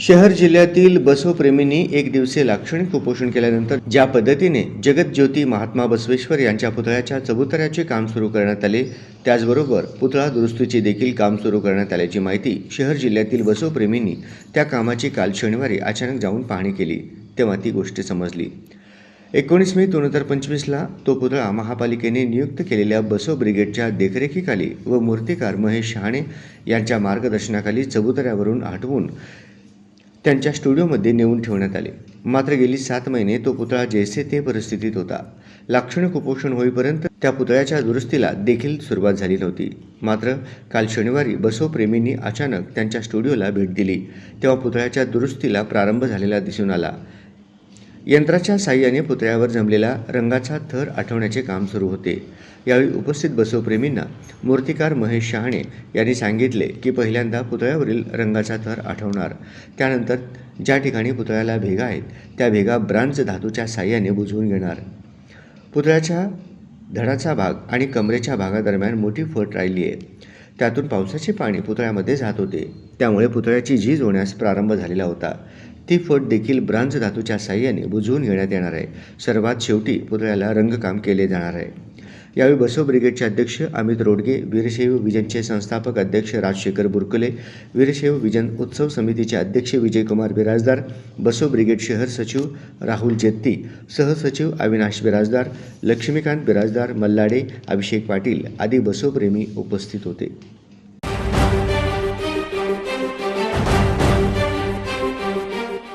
शहर जिल्ह्यातील बसवप्रेमींनी एक दिवसीय लाक्षणिक उपोषण केल्यानंतर ज्या पद्धतीने जगज्योती महात्मा बसवेश्वर यांच्या पुतळ्याच्या चबुतऱ्याचे काम सुरू करण्यात आले, त्याचबरोबर पुतळा दुरुस्तीचे देखील काम सुरू करण्यात आल्याची माहिती शहर जिल्ह्यातील बसवप्रेमींनी त्या कामाची काल शनिवारी अचानक जाऊन पाहणी केली तेव्हा ती गोष्ट समजली। 19 मे 2025ला तो पुतळा महापालिकेने नियुक्त केलेल्या बसव ब्रिगेडच्या देखरेखीखाली व मूर्तिकार महेश शहाणे यांच्या मार्गदर्शनाखाली चबुतऱ्यावरून हटवून त्यांच्या स्टुडिओमध्ये नेऊन ठेवण्यात आले। मात्र गेली 7 महिने तो पुतळा जैसे ते परिस्थितीत होता। लाक्षणिक उपोषण होईपर्यंत त्या पुतळ्याच्या दुरुस्तीला देखील सुरुवात झाली नव्हती। मात्र काल शनिवारी बसवप्रेमींनी अचानक त्यांच्या स्टुडिओला भेट दिली तेव्हा पुतळ्याच्या दुरुस्तीला प्रारंभ झालेला दिसून आला। यंत्राच्या साहाय्याने पुतळ्यावर जमलेला रंगाचा थर आठवण्याचे काम सुरू होते। यावेळी उपस्थित बसवप्रेमींना मूर्तिकार महेश शहाणे यांनी सांगितले की पहिल्यांदा पुतळ्यावरील रंगाचा थर आठवणार, त्यानंतर ज्या ठिकाणी पुतळ्याला भेगा आहेत त्या भेगा ब्रांज धातूच्या साहाय्याने बुजवून घेणार। पुतळ्याच्या धडाचा भाग आणि कमरेच्या भागादरम्यान मोठी फट राहिली आहे, त्यातून पावसाचे पाणी पुतळ्यामध्ये जात होते, त्यामुळे पुतळ्याची झीज होण्यास प्रारंभ झालेला होता। ती फट देखील ब्रांज धातूच्या साहाय्याने बुजवून घेण्यात येणार आहे। सर्वात शेवटी पुतळ्याला रंगकाम केले जाणार आहे। यावेळी बसव ब्रिगेडचे अध्यक्ष अमित रोडगे, वीरशैव विजनचे संस्थापक अध्यक्ष राजशेखर बुरकुले, वीरशैव विजन उत्सव समितीचे अध्यक्ष विजयकुमार बिराजदार, बसव ब्रिगेड शहर सचिव राहुल जेत्ती, सहसचिव अविनाश बिराजदार, लक्ष्मीकांत बिराजदार, मल्लाडे, अभिषेक पाटील आदी बसवप्रेमी उपस्थित होते।